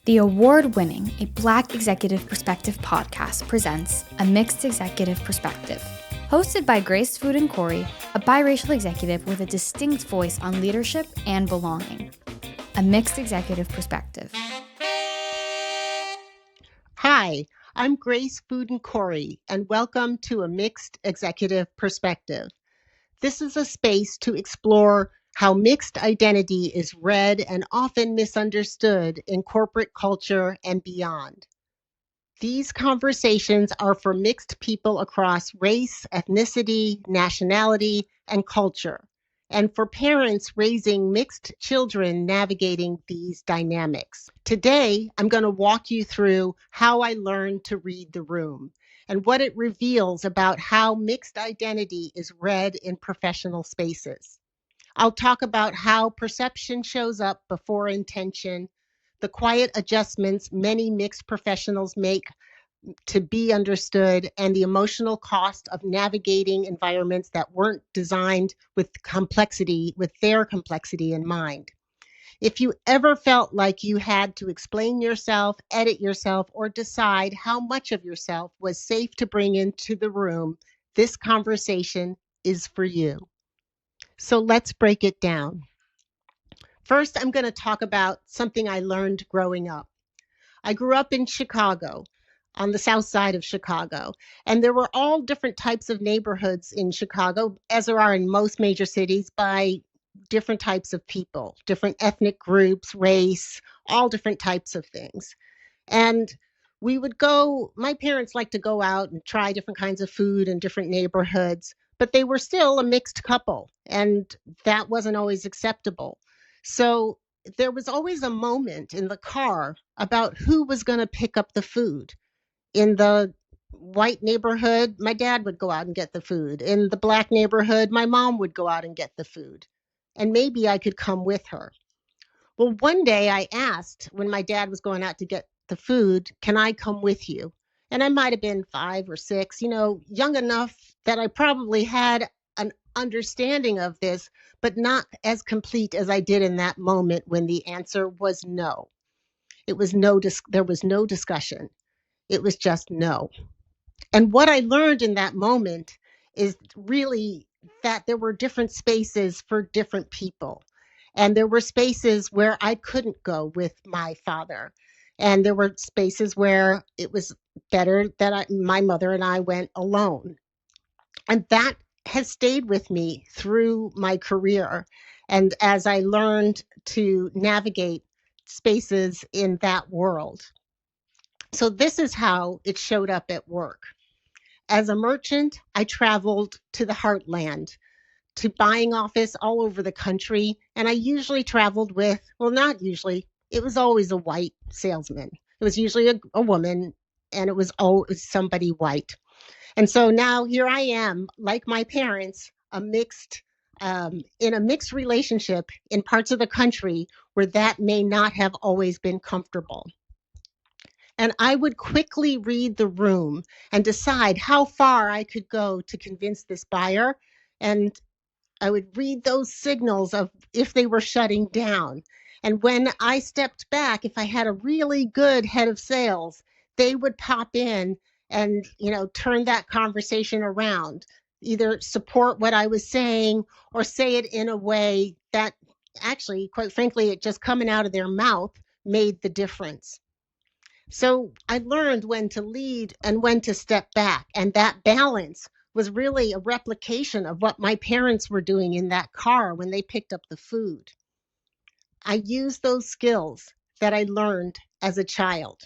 The award-winning A Black Executive Perspective podcast presents A Mixed Executive Perspective. Hosted by Fooden Correy, a biracial executive with a distinct voice on leadership and belonging. A Mixed Executive Perspective. Hi, I'm Fooden Correy, and welcome to A Mixed Executive Perspective. This is a space to explore how mixed identity is read and often misunderstood in corporate culture and beyond. These conversations are for mixed people across race, ethnicity, nationality, and culture, and for parents raising mixed children navigating these dynamics. Today, I'm going to walk you through how I learned to read the room and what it reveals about how mixed identity is read in professional spaces. I'll talk about how perception shows up before intention, the quiet adjustments many mixed professionals make to be understood, and the emotional cost of navigating environments that weren't designed with their complexity in mind. If you ever felt like you had to explain yourself, edit yourself, or decide how much of yourself was safe to bring into the room, this conversation is for you. So let's break it down. First, I'm going to talk about something I learned growing up. I grew up in Chicago, on the south side of Chicago, and there were all different types of neighborhoods in Chicago, as there are in most major cities, by different types of people, different ethnic groups, race, all different types of things. And my parents liked to go out and try different kinds of food in different neighborhoods, but they were still a mixed couple, and that wasn't always acceptable. So there was always a moment in the car about who was going to pick up the food. In the white neighborhood, my dad would go out and get the food. In the black neighborhood, my mom would go out and get the food. And maybe I could come with her. Well, one day I asked when my dad was going out to get the food, can I come with you? And I might have been 5 or 6, young enough that I probably had an understanding of this, but not as complete as I did in that moment when the answer was no. There was no discussion. It was just no. And what I learned in that moment is really that there were different spaces for different people. And there were spaces where I couldn't go with my father. And there were spaces where it was better that my mother and I went alone. And that has stayed with me through my career. And as I learned to navigate spaces in that world. So this is how it showed up at work. As a merchant, I traveled to the Heartland, to buying office all over the country, and I usually traveled with, not usually, it was always a white salesman. It was usually a woman, and it was always somebody white. And so now here I am, like my parents, in a mixed relationship in parts of the country where that may not have always been comfortable. And I would quickly read the room and decide how far I could go to convince this buyer. And I would read those signals of if they were shutting down. And when I stepped back, if I had a really good head of sales, they would pop in and, turn that conversation around, either support what I was saying or say it in a way that actually, quite frankly, it just coming out of their mouth made the difference. So I learned when to lead and when to step back. And that balance was really a replication of what my parents were doing in that car when they picked up the food. I used those skills that I learned as a child.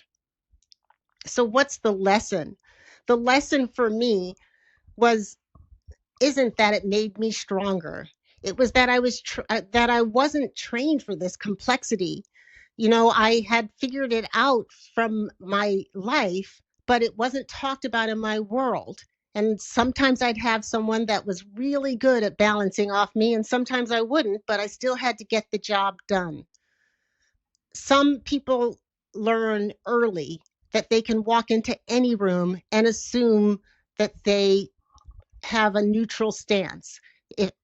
So what's the lesson? The lesson for me isn't that it made me stronger. It was that I wasn't trained for this complexity. I had figured it out from my life, but it wasn't talked about in my world. And sometimes I'd have someone that was really good at balancing off me, and sometimes I wouldn't, but I still had to get the job done. Some people learn early that they can walk into any room and assume that they have a neutral stance,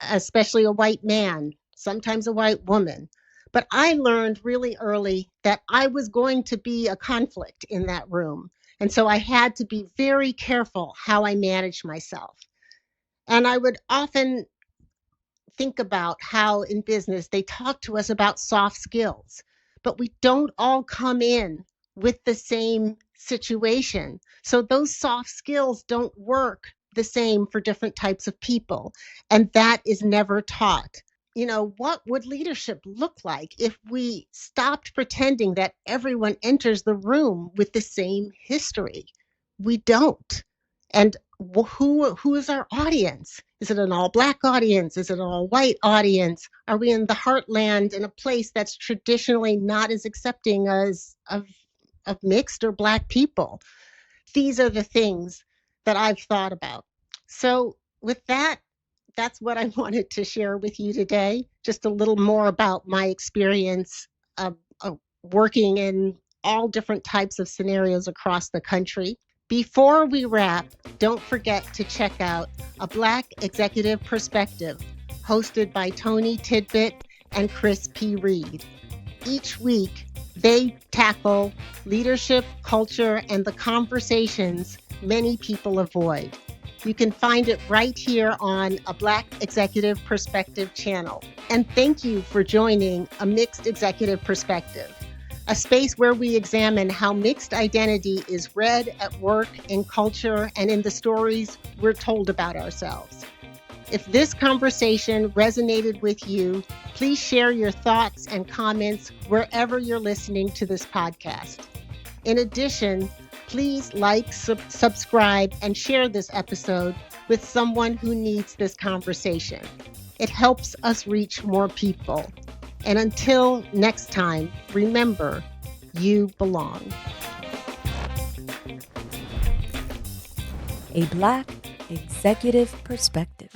especially a white man, sometimes a white woman. But I learned really early that I was going to be a conflict in that room. And so I had to be very careful how I managed myself. And I would often think about how in business they talk to us about soft skills, but we don't all come in with the same situation. So those soft skills don't work the same for different types of people. And that is never taught. What would leadership look like if we stopped pretending that everyone enters the room with the same history? We don't. And who is our audience? Is it an all Black audience? Is it an all white audience? Are we in the Heartland, in a place that's traditionally not as accepting as of mixed or Black people? These are the things that I've thought about. So with that, that's what I wanted to share with you today. Just a little more about my experience of working in all different types of scenarios across the country. Before we wrap, don't forget to check out A Black Executive Perspective, hosted by TonyTidbit and Chris P. Reed. Each week, they tackle leadership, culture, and the conversations many people avoid. You can find it right here on A Black Executive Perspective channel. And thank you for joining A Mixed Executive Perspective, a space where we examine how mixed identity is read at work, in culture, and in the stories we're told about ourselves. If this conversation resonated with you, please share your thoughts and comments wherever you're listening to this podcast. In addition, please like, subscribe, and share this episode with someone who needs this conversation. It helps us reach more people. And until next time, remember, you belong. A Black Executive Perspective.